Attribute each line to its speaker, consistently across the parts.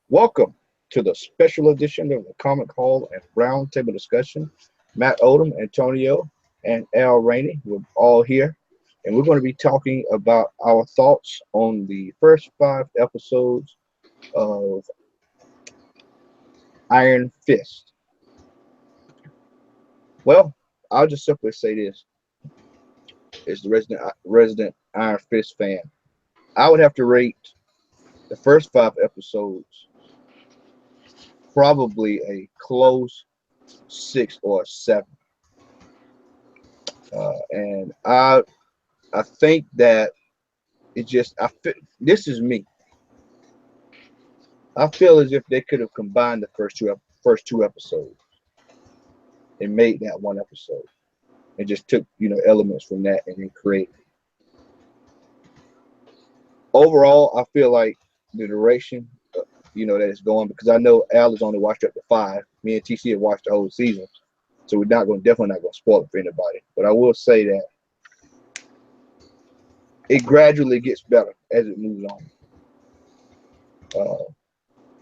Speaker 1: Welcome to the special edition of the Comic Hall and Roundtable discussion. Matt Odom, Antonio, and Al Rainey, we're all here, and we're going to be talking about our thoughts on the first five episodes of Iron Fist. Well, I'll just simply say this: as the resident Iron Fist fan, I would have to rate the first five episodes probably a close six or seven. And I think that this is me. I feel as if they could have combined the first two episodes and made that one episode, and just took elements from that and then created. Overall, I feel like the duration, that it's going, because I know Al has only watched up to five. Me and TC have watched the whole season, so we're definitely not going to spoil it for anybody. But I will say that it gradually gets better as it moves on.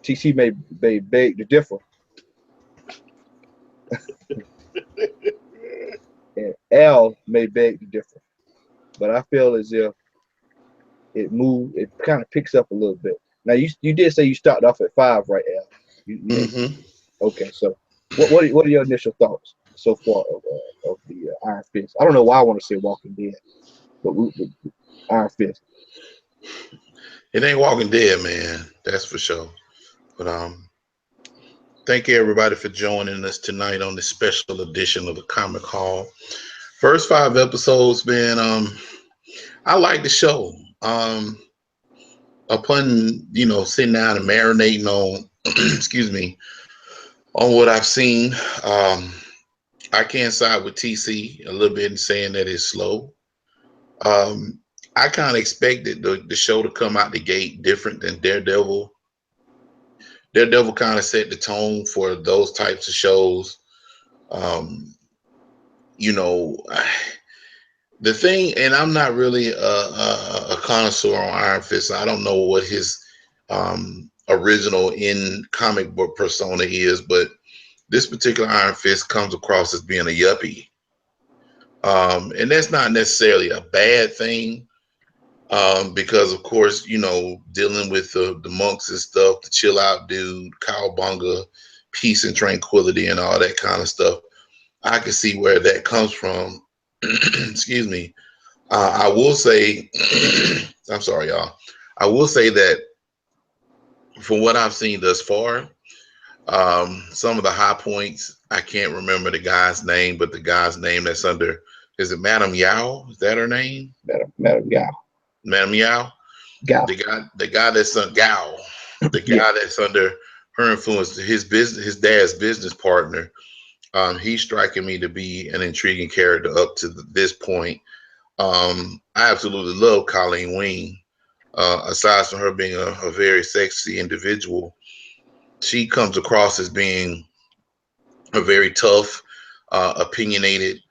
Speaker 1: TC may beg to differ, and Al may beg to differ, but I feel as if it kind of picks up a little bit. Now you did say you started off at five, right, Al? Okay, so what are your initial thoughts so far of the Iron Fist? I don't know why I want to say Walking Dead, but Iron Fist.
Speaker 2: It ain't Walking Dead, man. That's for sure. But thank you everybody for joining us tonight on this special edition of the Comic Hall. First five episodes, man. I like the show. Upon sitting down and marinating on, excuse me, on what I've seen, I can side with TC a little bit in saying that it's slow. I kind of expected the show to come out the gate different than Daredevil. Daredevil kind of set the tone for those types of shows. The thing, and I'm not really a connoisseur on Iron Fist. I don't know what his original in comic book persona is, but this particular Iron Fist comes across as being a yuppie. And that's not necessarily a bad thing. Because of course, dealing with the monks and stuff, the chill out dude, cowbunga, peace and tranquility and all that kind of stuff, I can see where that comes from. Excuse me. I will say, I'm sorry, y'all. I will say that from what I've seen thus far, some of the high points, I can't remember the guy's name, but the guy's name that's under, is it Madam Yao? Is that her name?
Speaker 1: Madam Yao.
Speaker 2: Madam Yao?
Speaker 1: Gao.
Speaker 2: The guy that's on Gao, the guy that's under her influence, his dad's business partner. He's striking me to be an intriguing character up to this point. I absolutely love Colleen Wing. Aside from her being a very sexy individual, she comes across as being a very tough, opinionated,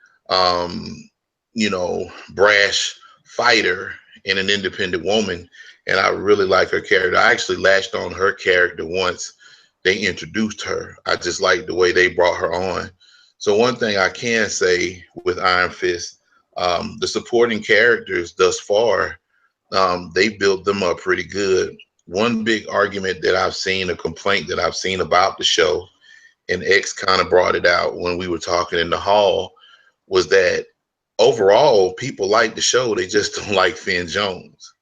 Speaker 2: brash fighter and an independent woman. And I really like her character. I actually latched on her character once they introduced her. I just like the way they brought her on. So one thing I can say with Iron Fist, the supporting characters thus far, they built them up pretty good. One big argument that I've seen, a complaint that I've seen about the show, and X kind of brought it out when we were talking in the hall, was that overall people like the show, they just don't like Finn Jones.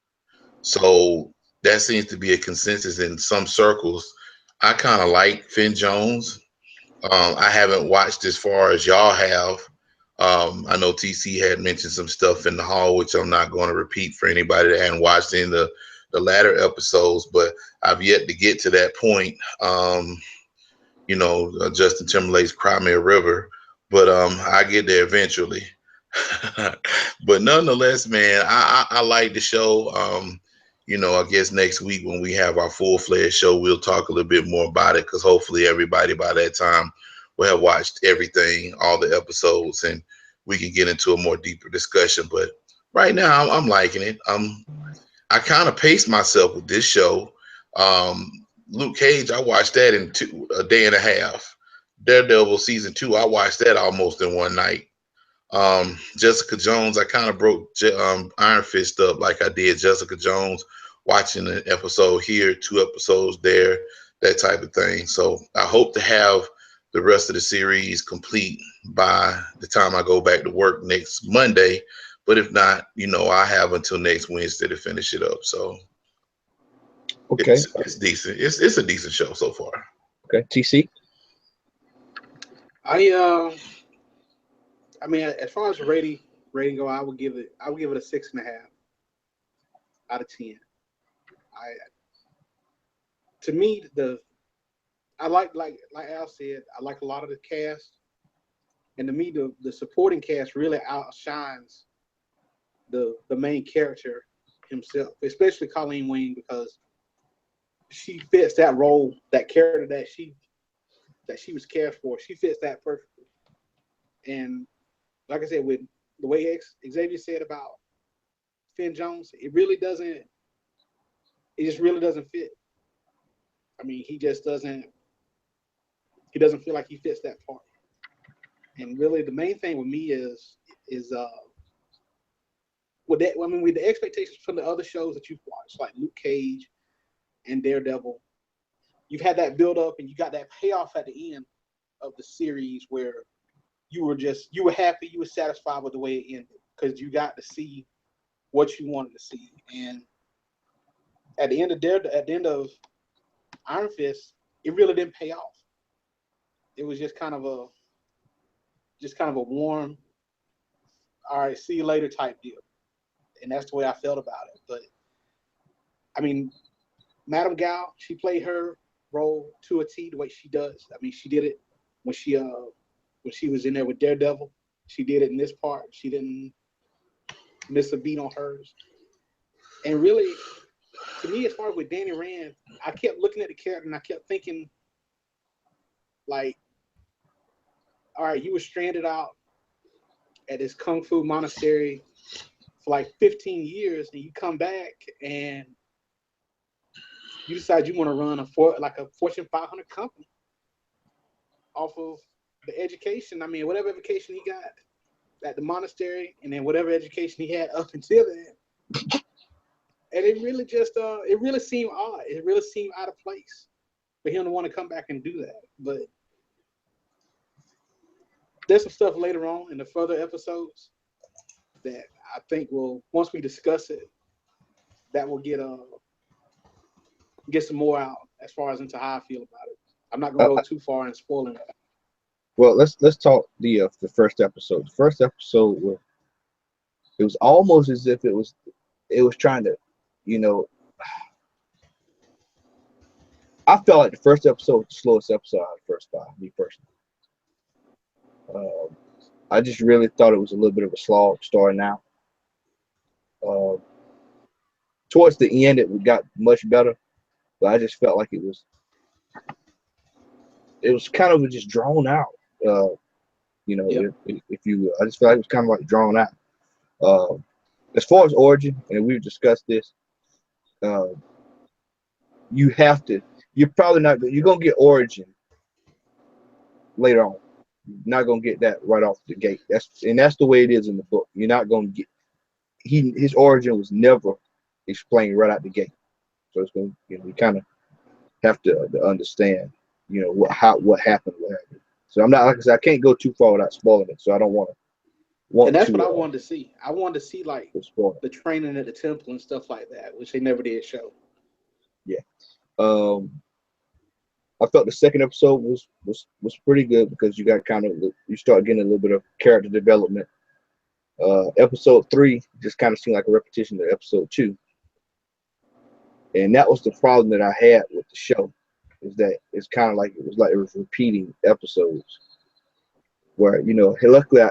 Speaker 2: So that seems to be a consensus in some circles. I kind of like Finn Jones. I haven't watched as far as y'all have. I know TC had mentioned some stuff in the hall, which I'm not going to repeat for anybody that hadn't watched in the latter episodes, but I've yet to get to that point. Justin Timberlake's Cry Me a River, but I get there eventually. But nonetheless, man, I like the show. I guess next week when we have our full-fledged show, we'll talk a little bit more about it, because hopefully everybody by that time will have watched everything, all the episodes, and we can get into a more deeper discussion. But right now, I'm liking it. I kind of paced myself with this show. Luke Cage, I watched that in a day and a half. Daredevil season 2, I watched that almost in one night. Jessica Jones, I kind of broke Iron Fist up like I did Jessica Jones, watching an episode here, 2 episodes there, that type of thing. So I hope to have the rest of the series complete by the time I go back to work next Monday. But if not, I have until next Wednesday to finish it up. So
Speaker 1: Okay.
Speaker 2: it's decent. It's a decent show so far.
Speaker 1: Okay. TC.
Speaker 3: I mean, as far as rating go, I would give it a 6.5 out of 10. To me, I like Al said, I like a lot of the cast, and to me, the supporting cast really outshines the main character himself, especially Colleen Wing, because she fits that role, that character that she was cast for. She fits that perfectly. And like I said, with the way Xavier said about Finn Jones, it just really doesn't fit. I mean, he doesn't feel like he fits that part. And really the main thing with me is with the expectations from the other shows that you've watched, like Luke Cage and Daredevil, you've had that build up and you got that payoff at the end of the series where you were happy, you were satisfied with the way it ended because you got to see what you wanted to see. And at the end of Iron Fist, it really didn't pay off. It was just kind of a warm, all right, see you later type deal. And that's the way I felt about it. But I mean, Madame Gal, she played her role to a T the way she does. I mean, she did it when she was in there with Daredevil. She did it in this part. She didn't miss a beat on hers. And really, to me, as far as with Danny Rand, I kept looking at the character and I kept thinking, like, all right, you were stranded out at this kung fu monastery for like 15 years, and you come back and you decide you want to run a Fortune 500 company off of the education. I mean, whatever education he got at the monastery, and then whatever education he had up until then. And it really seemed odd. It really seemed out of place for him to want to come back and do that. But there's some stuff later on in the further episodes that I think once we discuss it, that will get some more out as far as into how I feel about it. I'm not gonna go too far in spoiling it.
Speaker 1: Well, let's talk the first episode. The first episode it was almost as if it was trying to, I felt like the first episode was the slowest episode out of the first 5, me personally. I just really thought it was a little bit of a slog starting out. Towards the end, it got much better, but I just felt like it was kind of just drawn out.
Speaker 3: Yep.
Speaker 1: If you will. I just felt like it was kind of like drawn out. As far as origin, and we've discussed this, you're probably not, you're going to get origin later on. You're not going to get that right off the gate. That's the way it is in the book. You're not going to get, his origin was never explained right out the gate. So it's going to, you kind of have to understand, what happened. So I'm not, like I said, I can't go too far without spoiling it. So I don't want to.
Speaker 3: And that's what I wanted to see. I wanted to see like the training at the temple and stuff like that, which they never did show.
Speaker 1: Yeah. I felt the second episode was pretty good because you start getting a little bit of character development. Episode 3 just kind of seemed like a repetition of episode 2. And that was the problem that I had with the show, is that it's kind of like it was repeating episodes. Where, luckily,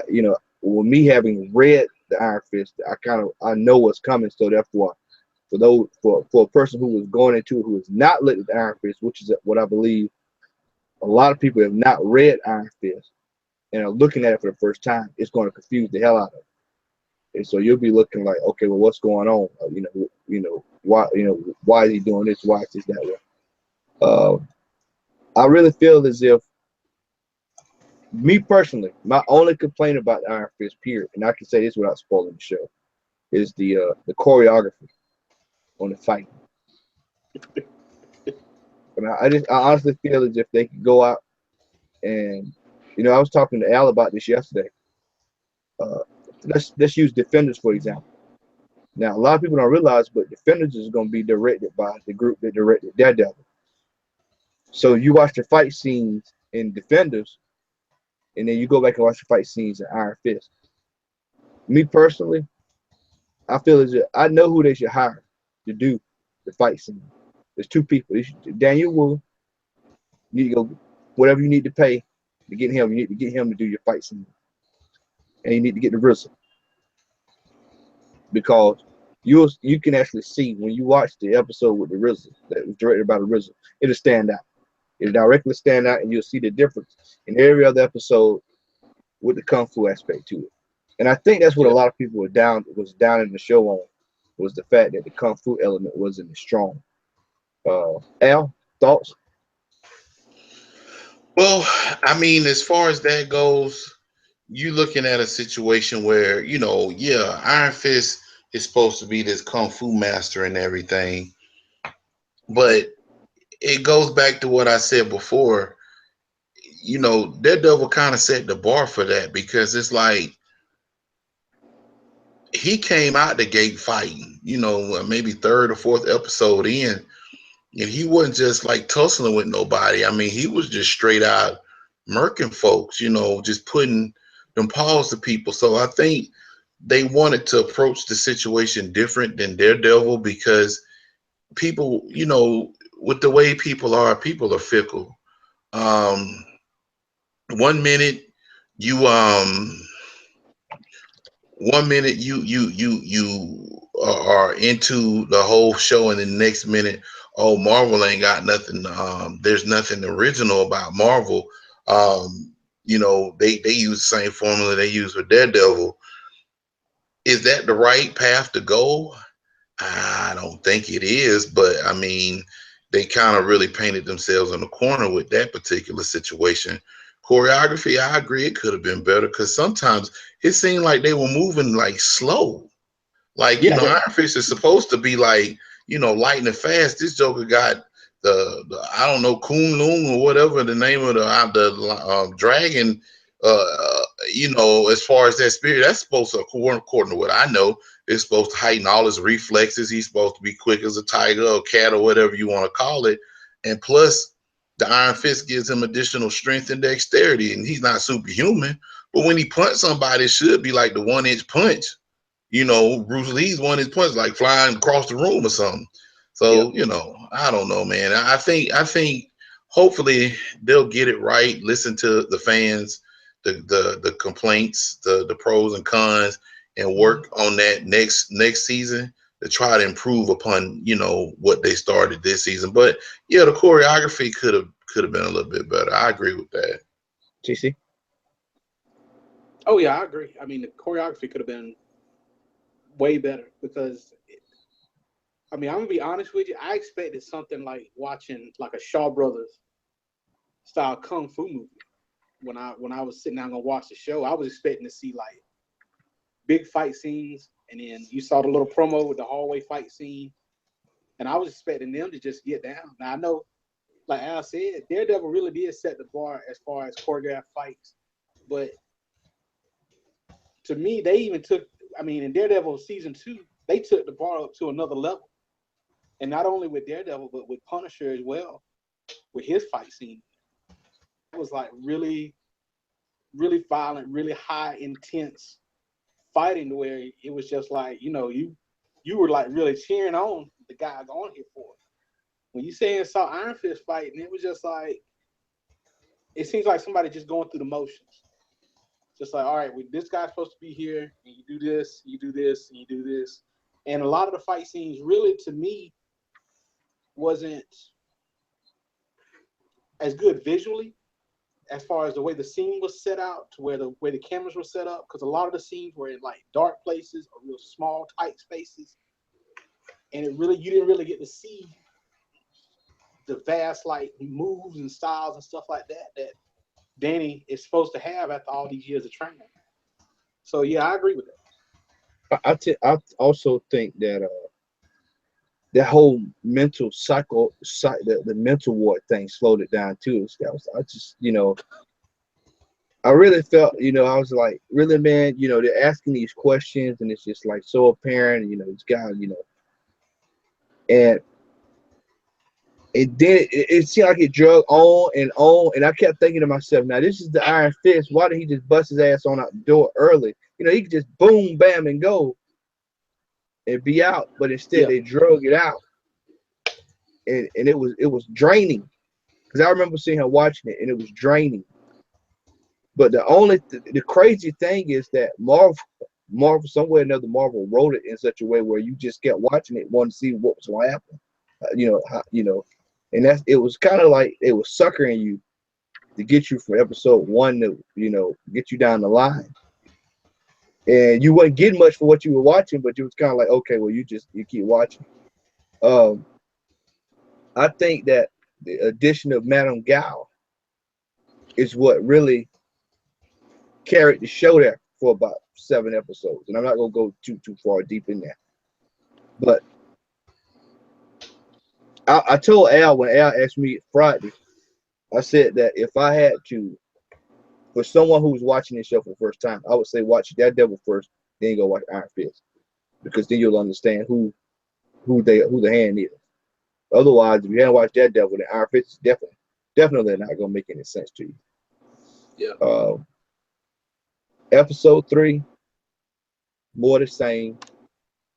Speaker 1: with me having read the Iron Fist, I know what's coming. So therefore, for a person who was going into it who is not lit with the Iron Fist, which is what I believe a lot of people have not read Iron Fist and are looking at it for the first time, it's going to confuse the hell out of them. And so you'll be looking like, okay, well, what's going on? Why is he doing this? Why is this that Uh, I really feel as if me personally, my only complaint about the Iron Fist period, and I can say this without spoiling the show, is the choreography on the fight. And I honestly feel as if they could go out and, I was talking to Al about this yesterday. Uh, let's use Defenders for example. Now a lot of people don't realize, but Defenders is going to be directed by the group that directed Daredevil. So you watch the fight scenes in Defenders, and then you go back and watch the fight scenes in Iron Fist. Me personally, I feel as if I know who they should hire to do the fight scene. There's two people. Daniel Wu, you need to go whatever you need to pay to get him. You need to get him to do your fight scene, and you need to get the RZA because you can actually see when you watch the episode with the RZA that was directed by the RZA, it'll stand out. It'll directly stand out, and you'll see the difference in every other episode with the kung fu aspect to it. And I think that's what a
Speaker 3: Yeah.
Speaker 1: lot of people was down in the show on was the fact that the kung fu element wasn't as strong. Al, thoughts?
Speaker 2: Well, I mean, as far as that goes, you looking at a situation where, yeah, Iron Fist is supposed to be this kung fu master and everything, but it goes back to what I said before. Daredevil kind of set the bar for that because it's like he came out the gate fighting, maybe third or fourth episode in, and he wasn't just like tussling with nobody. I mean, he was just straight out murking folks, just putting them paws to people. So I think they wanted to approach the situation different than Daredevil because people, with the way people are fickle. Um, one minute you one minute you are into the whole show, and the next minute, oh, Marvel ain't got nothing. There's nothing original about Marvel. They use the same formula they use for Daredevil. Is that the right path to go? I don't think it is, but I mean, they kind of really painted themselves in the corner with that particular situation. Choreography, I agree, it could have been better because sometimes it seemed like they were moving like slow. Like,
Speaker 1: Yeah,
Speaker 2: Iron Fist is supposed to be like, lightning fast. This Joker got the I don't know, Kun Lung or whatever the name of the dragon. As far as that spirit, that's supposed to, according to what I know, it's supposed to heighten all his reflexes. He's supposed to be quick as a tiger or cat or whatever you want to call it. And plus, the Iron Fist gives him additional strength and dexterity, and he's not superhuman. But when he punches somebody, it should be like the 1 inch punch. Bruce Lee's one of his punches like flying across the room or something.
Speaker 1: yeah.
Speaker 2: So, I don't know, man. I think hopefully they'll get it right, listen to the fans, the complaints, the pros and cons, and work on that next season to try to improve upon, what they started this season. But yeah, the choreography could have been a little bit better. I agree with that.
Speaker 1: TC?
Speaker 3: Oh yeah, I agree. I mean, the choreography could have been way better because I mean, I'm gonna be honest with you. I expected something like watching like a Shaw Brothers style kung fu movie. When I was sitting down gonna watch the show, I was expecting to see like big fight scenes, and then you saw the little promo with the hallway fight scene, and I was expecting them to just get down. Now I know, like Al said, Daredevil really did set the bar as far as choreographed fights, but to me, they even took. I mean, in Daredevil season 2, they took the bar up to another level, and not only with Daredevil, but with Punisher as well, with his fight scene. It was like really, really violent, really high intense fighting to where it was just like, you were like really cheering on the guys on here for it. When you say and saw Iron Fist fighting, it was just like it seems like somebody just going through the motions. Just like, all right, well, this guy's supposed to be here, and you do this, you do this, and you do this. And a lot of the fight scenes really to me wasn't as good visually as far as the way the scene was set out to where the way the cameras were set up, because a lot of the scenes were in like dark places or real small tight spaces, and it really you didn't really get to see the vast like moves and styles and stuff like that Danny is supposed to have after all these years of training. So yeah, I agree with that.
Speaker 1: I also think that that whole mental the mental ward thing slowed it down too. I just, I really felt, I was like, really, man, they're asking these questions and it's just like so apparent, this guy, and then it seemed like it drug on, and I kept thinking to myself, now this is the Iron Fist. Why did he just bust his ass on out the door early? He could just boom, bam, and go and be out, but instead they drug it out, and it was draining. Because I remember seeing her watching it, and it was draining. But the crazy thing is that Marvel somewhere or another, Marvel wrote it in such a way where you just kept watching it, wanting to see what was going to happen. And it was kind of like it was suckering you to get you from episode 1 to get you down the line. And you wasn't getting much for what you were watching, but you was kind of like, okay, well, you keep watching. I think that the addition of Madame Gao is what really carried the show there for about 7 episodes. And I'm not gonna go too far deep in there. But I told Al when Al asked me Friday, I said that if I had to, for someone who's watching this show for the first time, I would say watch Daredevil first, then go watch Iron Fist, because then you'll understand who the hand is. Otherwise, if you haven't watched Daredevil, then Iron Fist is definitely not gonna make any sense to you.
Speaker 3: Yeah.
Speaker 1: Episode 3, more the same.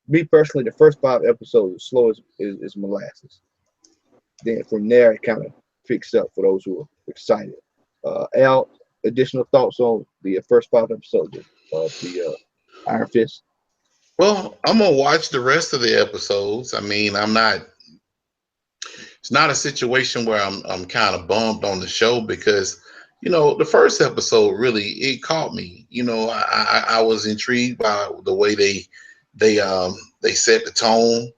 Speaker 1: Me personally, the first 5 episodes are slow as molasses. Then from there, it kind of picks up for those who are excited. Al, additional thoughts on the first 5 episodes of the Iron Fist?
Speaker 2: Well, I'm gonna watch the rest of the episodes. I mean, it's not a situation where I'm kind of bummed on the show, because the first episode really, it caught me. I was intrigued by the way they set the tone.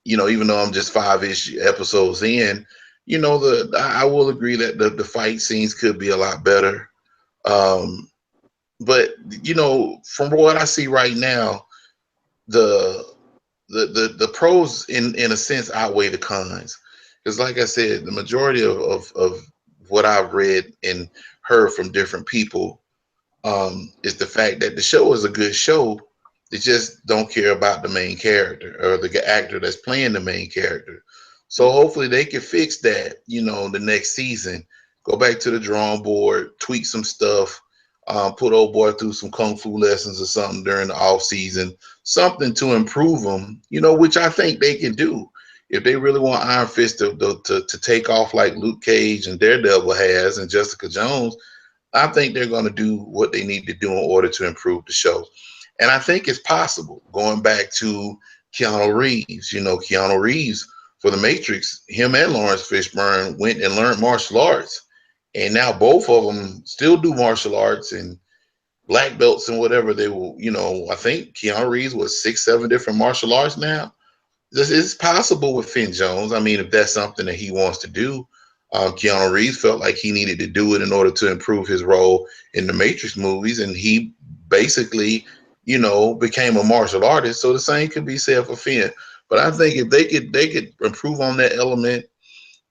Speaker 2: Even though I'm just 5-ish episodes in, I will agree that the fight scenes could be a lot better. But from what I see right now, the pros in a sense outweigh the cons, because like I said, the majority of what I've read and heard from different people is the fact that the show is a good show. They just don't care about the main character or the actor that's playing the main character. So hopefully they can fix that, the next season. Go back to the drawing board, tweak some stuff, put old boy through some kung fu lessons or something during the off season, something to improve them, which I think they can do. If they really want Iron Fist to take off like Luke Cage and Daredevil has and Jessica Jones, I think they're going to do what they need to do in order to improve the show. And I think it's possible. Going back to Keanu Reeves, Keanu Reeves for The Matrix, him and Lawrence Fishburne went and learned martial arts. And now both of them still do martial arts and black belts and whatever they will, I think Keanu Reeves was 6, 7 different martial arts now. This is possible with Finn Jones. I mean, if that's something that he wants to do, Keanu Reeves felt like he needed to do it in order to improve his role in the Matrix movies, and he basically, became a martial artist. So the same could be said for Finn. But I think if they could improve on that element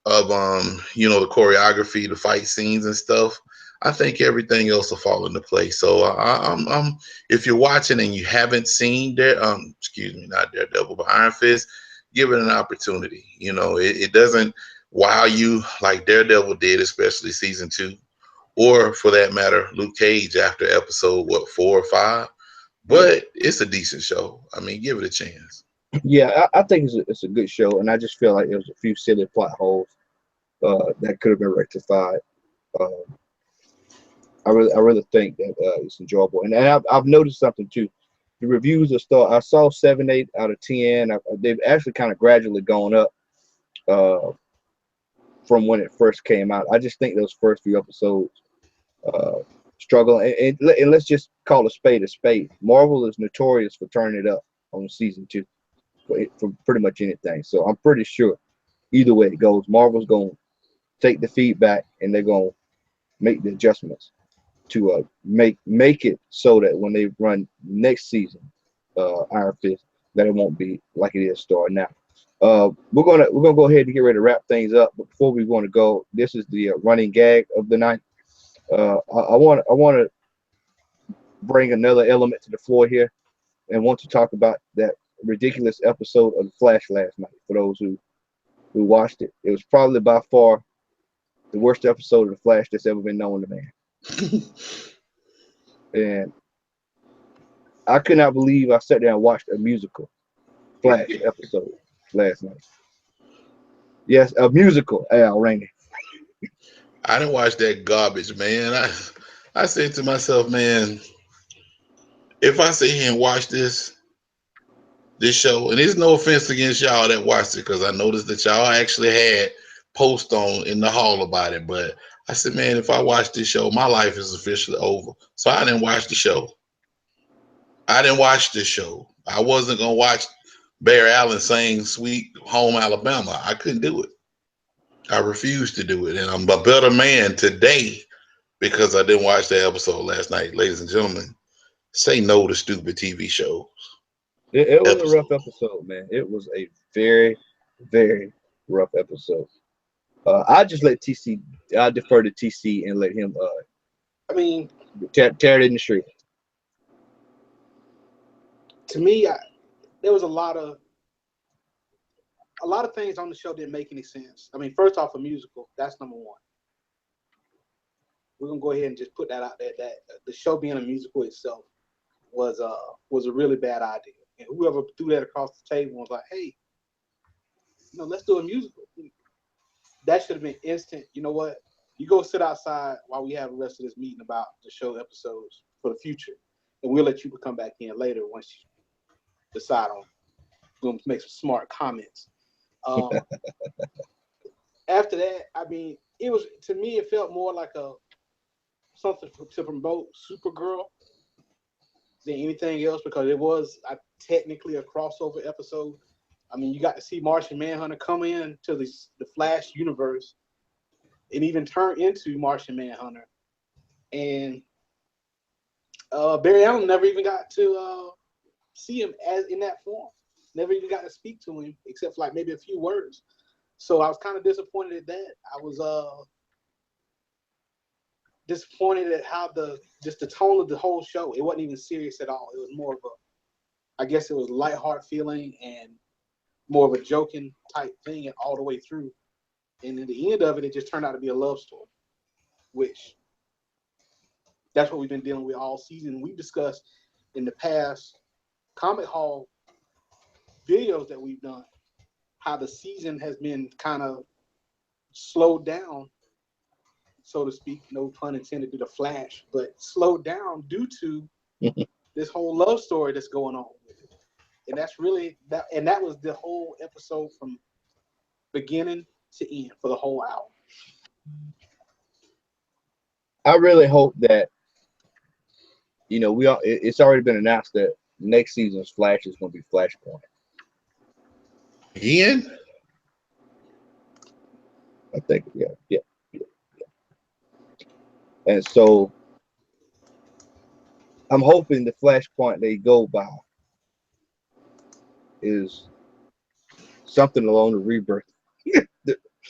Speaker 2: of the choreography, the fight scenes and stuff, I think everything else will fall into place. So I'm if you're watching and you haven't seen not Daredevil, but Iron Fist, give it an opportunity. It doesn't wow you like Daredevil did, especially season 2, or for that matter, Luke Cage after episode 4 or 5. But it's a decent show. I mean, give it a chance.
Speaker 1: Yeah, I think it's a good show, and I just feel like there was a few silly plot holes that could have been rectified. I really think that it's enjoyable, and I've noticed something too. The reviews I saw 7, 8 out of 10. They've actually kind of gradually gone up from when it first came out. I just think those first few episodes struggle, and let's just call a spade a spade. Marvel is notorious for turning it up on season 2 for pretty much anything. So I'm pretty sure Either way it goes, Marvel's gonna take the feedback and they're gonna make the adjustments to make it so that when they run next season, Iron Fist, that it won't be like it is starting now. We're gonna go ahead and get ready to wrap things up. But before we want to go, this is the running gag of the night. I want to bring another element to the floor here, and want to talk about that ridiculous episode of The Flash last night. For those who watched it, it was probably by far the worst episode of The Flash that's ever been known to man. And I could not believe I sat there and watched a musical Flash episode last night. Yes, a musical, Al Rainey.
Speaker 2: I didn't watch that garbage, man. I said to myself, man, if I sit here and watch this show, and there's no offense against y'all that watched it, because I noticed that y'all actually had posts on in the hall about it, but I said, man, if I watch this show, my life is officially over. So I didn't watch the show. I didn't watch this show. I wasn't gonna watch Barry Allen sing "Sweet Home Alabama." I couldn't do it. I refused to do it, and I'm a better man today because I didn't watch that episode last night. Ladies and gentlemen, say no to stupid TV shows.
Speaker 1: It was a rough episode, man. It was a very, very rough episode. I just let TC. I defer to TC and let him.
Speaker 3: I mean,
Speaker 1: tear it in the street.
Speaker 3: To me, there was a lot of things on the show didn't make any sense. I mean, first off, a musical, that's number one. We're gonna go ahead and just put that out there. That the show being a musical itself was a really bad idea. And whoever threw that across the table was like, "Hey, let's do a musical." That should have been instant. You know what? You go sit outside while we have the rest of this meeting about the show episodes for the future, and we'll let you come back in later once you decide on going to make some smart comments. After that, I mean, it was, to me, it felt more like something to promote Supergirl than anything else, because it was technically a crossover episode. I mean, you got to see Martian Manhunter come in to the Flash universe and even turn into Martian Manhunter. And Barry Allen never even got to see him as in that form. Never even got to speak to him except for like maybe a few words. So I was kind of disappointed at that. I was disappointed at how the tone of the whole show. It wasn't even serious at all. It was more of I guess it was lighthearted feeling and more of a joking type thing all the way through. And in the end of it, it just turned out to be a love story, which that's what we've been dealing with all season. We've discussed in the past Comic Hall videos that we've done how the season has been kind of slowed down, so to speak, no pun intended, to the Flash, but slowed down due to this whole love story that's going on with it. And that's really that, and that was the whole episode from beginning to end for the whole hour.
Speaker 1: I really hope that it's already been announced that next season's Flash is going to be Flashpoint.
Speaker 2: Again?
Speaker 1: I think, yeah. And so I'm hoping the Flashpoint they go by is something along the rebirth,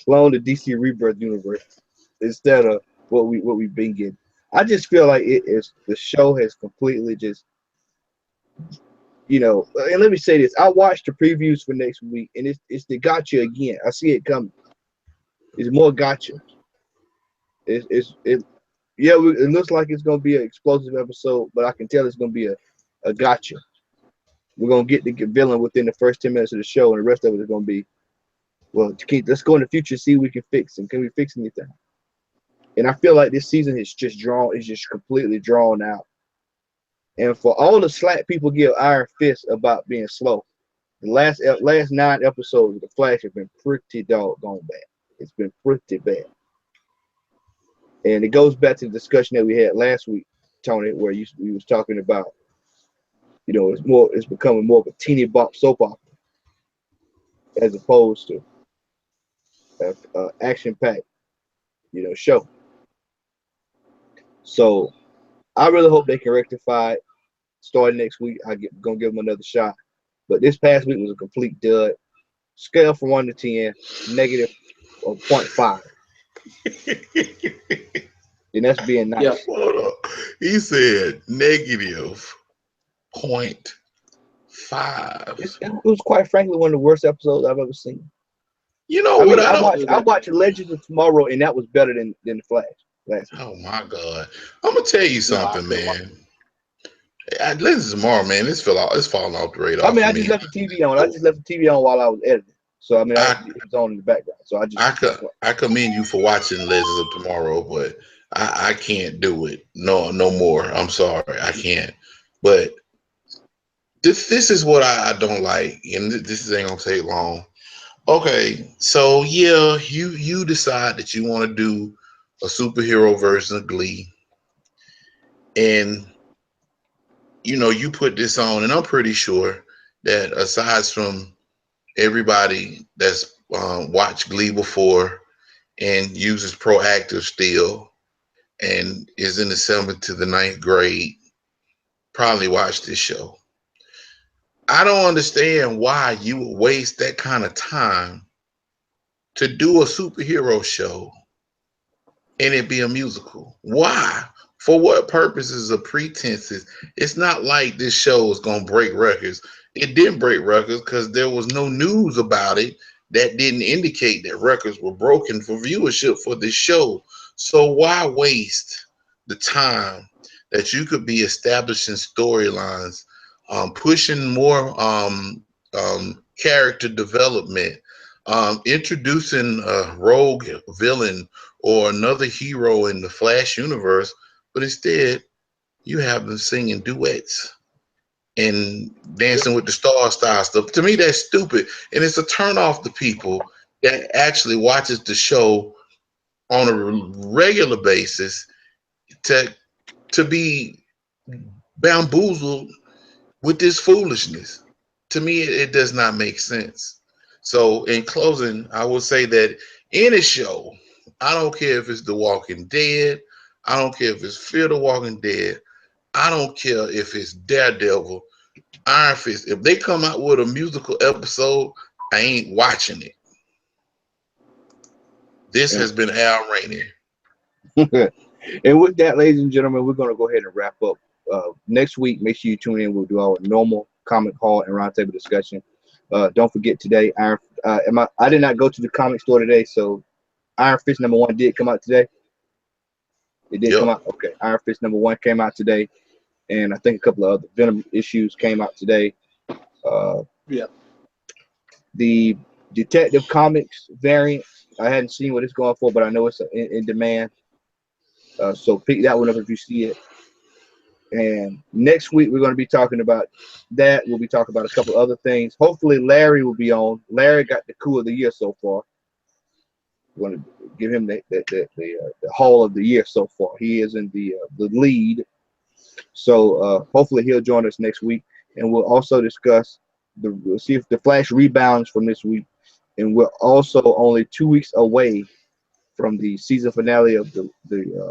Speaker 1: along the DC rebirth universe, instead of what we've been getting. I just feel like the show has completely just, and let me say this: I watched the previews for next week, and it's the gotcha again. I see it coming. It's more gotcha. It looks like it's gonna be an explosive episode, but I can tell it's gonna be a gotcha. We're gonna get the villain within the first 10 minutes of the show, and the rest of it is gonna be, let's go in the future, see what we can fix, and can we fix anything? And I feel like this season is just completely drawn out. And for all the slack people give Iron Fist about being slow, the last 9 episodes of The Flash have been pretty doggone bad. It's been pretty bad. And it goes back to the discussion that we had last week, Tony, where we was talking about, it's becoming more of a teeny bop soap opera as opposed to action-packed, show. So I really hope they can rectify it. Starting next week, gonna give them another shot. But this past week was a complete dud. Scale from 1 to 10, negative 0.5. And that's being
Speaker 3: Yeah.
Speaker 1: nice.
Speaker 2: Hold up. He said negative 0.5.
Speaker 1: It was quite frankly one of the worst episodes I've ever seen.
Speaker 2: You know
Speaker 1: I
Speaker 2: what?
Speaker 1: mean,
Speaker 2: I don't.
Speaker 1: I watched Legends of Tomorrow, and that was better than the Flash last week.
Speaker 2: Oh my God! I'm gonna tell you
Speaker 3: No, I
Speaker 2: something,
Speaker 3: couldn't watch.
Speaker 2: man. Listen, tomorrow, man. It's falling off the
Speaker 1: I
Speaker 2: radar
Speaker 1: mean,
Speaker 2: for
Speaker 1: I just
Speaker 2: me.
Speaker 1: left the TV on. I just left the TV on while I was editing. So I mean,
Speaker 2: I
Speaker 1: it was on in the background. So I just
Speaker 2: I commend you for watching Legends of Tomorrow, but I can't do it. No more. I'm sorry, I can't. But this is what I don't like, and this ain't gonna take long. Okay, so yeah, you decide that you want to do a superhero version of Glee, and you put this on, and I'm pretty sure that aside from everybody that's watched Glee before and uses Proactive still and is in the 7th to the ninth grade, probably watch this show. I don't understand why you would waste that kind of time to do a superhero show and it be a musical. Why? For what purposes or pretenses? It's not like this show is gonna break records. It didn't break records because there was no news about it that didn't indicate that records were broken for viewership for this show. So why waste the time that you could be establishing storylines, pushing more character development, introducing a rogue villain or another hero in the Flash universe, but instead you have them singing duets and
Speaker 3: Yep.
Speaker 2: dancing with the stars style stuff. To me, that's stupid, and it's a turn off to people that actually watches the show on a regular basis to be bamboozled with this foolishness. To me, it does not make sense. So, in closing, I will say that any show, I don't care if it's The Walking Dead, I don't care if it's Fear the Walking Dead, I don't care if it's Daredevil, Iron Fist. If they come out with a musical episode, I ain't watching it. This
Speaker 1: and,
Speaker 2: has been Al Rainey.
Speaker 1: and with that, ladies and gentlemen, we're gonna go ahead and wrap up. Next week, make sure you tune in. We'll do our normal comic hall and roundtable discussion. Don't forget today, I did not go to the comic store today, so Iron Fist #1 did come out today. It did come
Speaker 2: Yep.
Speaker 1: out. Okay, Iron Fist #1 came out today, and I think a couple of other Venom issues came out today. Uh,
Speaker 3: Yeah.
Speaker 1: the Detective Comics variant, I hadn't seen what it's going for, but I know it's in demand. So pick that one up if you see it. And next week we're going to be talking about that. We'll be talking about a couple other things. Hopefully Larry will be on. Larry got the coup of the year so far. We're going to give him the haul of the year so far. He is in the lead. So hopefully he'll join us next week, and we'll also discuss we'll see if the Flash rebounds from this week, and we're also only 2 weeks away from the season finale of the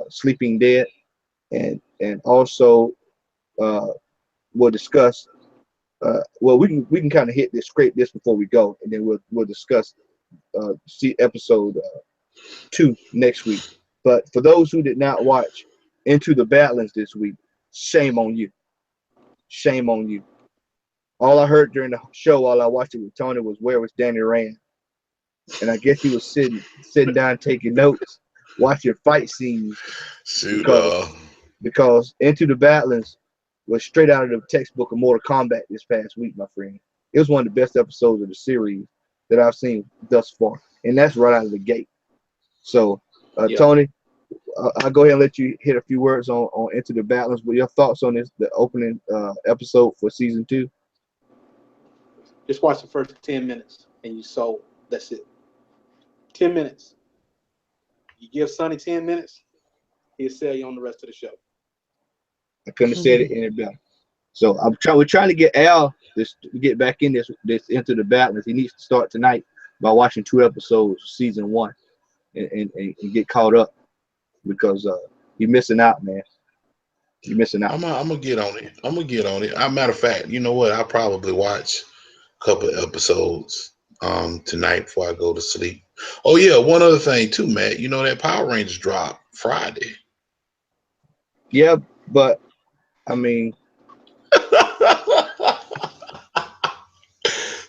Speaker 1: Sleeping Dead, and also uh, we'll discuss. Well, we can kind of scrape this before we go, and then we'll discuss see episode 2 next week. But for those who did not watch Into the Badlands this week, shame on you. Shame on you. All I heard during the show while I watched it with Tony was where was Danny Rand, and I guess he was sitting down taking notes, watching fight scenes
Speaker 2: Shoot,
Speaker 1: because Into the Badlands was straight out of the textbook of Mortal Kombat this past week, my friend. It was one of the best episodes of the series that I've seen thus far, and that's right out of the gate. So,
Speaker 3: Yeah.
Speaker 1: Tony, I'll go ahead and let you hit a few words on Into the Badlands. What your thoughts on the opening episode for season 2?
Speaker 3: Just watch the first 10 minutes and you sold. That's it. 10 minutes. You give Sonny 10 minutes, he'll sell you on the rest of the show.
Speaker 1: I couldn't have said it any better. So we're trying to get Al to get back in this Into the Badlands. He needs to start tonight. by watching 2 episodes of season 1 and get caught up because you're missing out, man. You're missing out.
Speaker 2: I'm gonna get on it. I'm gonna get on it. Matter of fact, you know what? I'll probably watch a couple of episodes tonight before I go to sleep. Oh yeah, one other thing too, Matt. You know that Power Rangers drop Friday.
Speaker 1: Yeah, but I mean,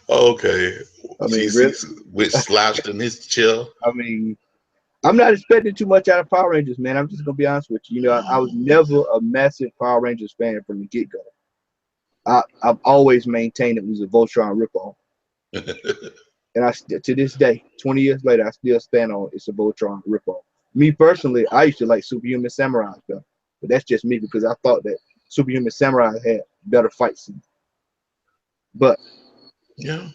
Speaker 2: Okay.
Speaker 1: really.
Speaker 2: She's with slouched in his chair.
Speaker 1: I mean, I'm not expecting too much out of Power Rangers, man. I'm just gonna be honest with you. You know, I was never a massive Power Rangers fan from the get go. I've always maintained it was a Voltron ripoff, and to this day, 20 years later, I still stand on it's a Voltron ripoff. Me personally, I used to like Superhuman Samurai stuff, but that's just me because I thought that Superhuman Samurai had better fight scenes. But
Speaker 2: Yeah.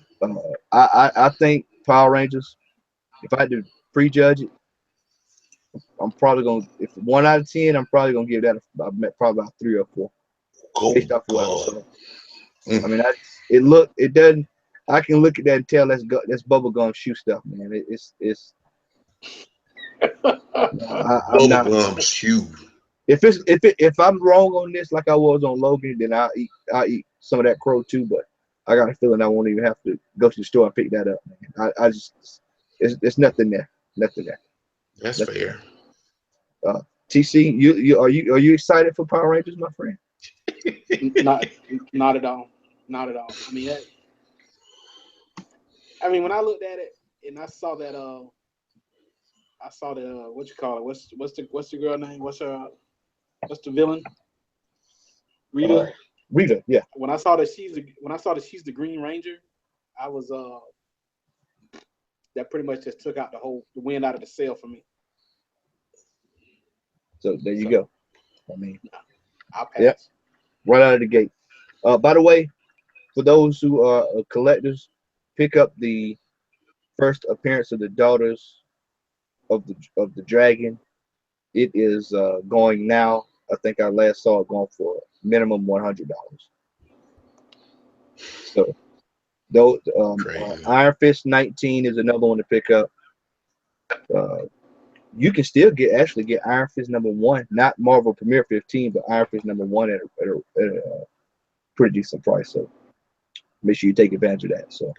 Speaker 1: I think Power Rangers, if I had to prejudge it, I'm probably gonna, if 1 out of 10, I'm probably gonna give that probably about 3 or 4
Speaker 2: Oh
Speaker 1: based off of what I
Speaker 2: God.
Speaker 1: saw. I mean, it doesn't. I can look at that and tell that's bubblegum shoe stuff, man. It's. I'm not.
Speaker 2: Bubblegum shoe.
Speaker 1: If I'm wrong on this, like I was on Logan, then I'll eat some of that crow too. But I got a feeling I won't even have to go to the store and pick that up, man. I just it's nothing there, nothing there.
Speaker 2: That's
Speaker 1: Nothing
Speaker 2: fair.
Speaker 1: there. TC, are you excited for Power Rangers, my friend?
Speaker 3: Not at all. Not at all. I mean, when I looked at it and I saw that what you call it? What's the girl name? What's the villain? Rita.
Speaker 1: Rita, yeah.
Speaker 3: When I saw that she's the Green Ranger, I was that pretty much just took out the wind out of the sail for me.
Speaker 1: So there you go. I mean,
Speaker 3: I'll pass.
Speaker 1: Yeah, right out of the gate. By the way, for those who are collectors, pick up the first appearance of the Daughters of the Dragon. It is going now. I think I last saw it going for minimum $100. So those Iron Fist 19 is another one to pick up. You can still actually get Iron Fist #1, not Marvel Premiere 15, but Iron Fist #1 at a pretty decent price. So make sure you take advantage of that. So,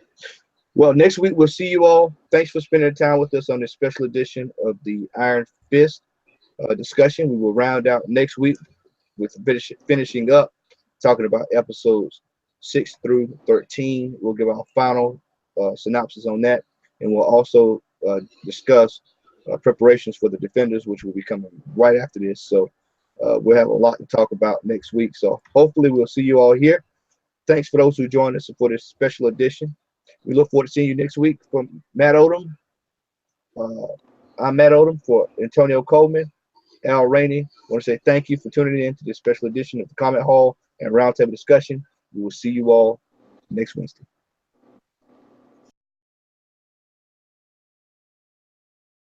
Speaker 1: well, next week we'll see you all. Thanks for spending time with us on this special edition of the Iron Fist discussion. We will round out next week with finishing up talking about episodes 6 through 13. We'll give our final synopsis on that, and we'll also discuss preparations for the Defenders, which will be coming right after this. So we'll have a lot to talk about next week. So hopefully we'll see you all here. Thanks for those who joined us for this special edition. We look forward to seeing you next week. From Matt Odom, I'm Matt Odom for Antonio Coleman, Al Rainey. I want to say thank you for tuning in to this special edition of the Comment Hall and Roundtable discussion. We will see you all next Wednesday.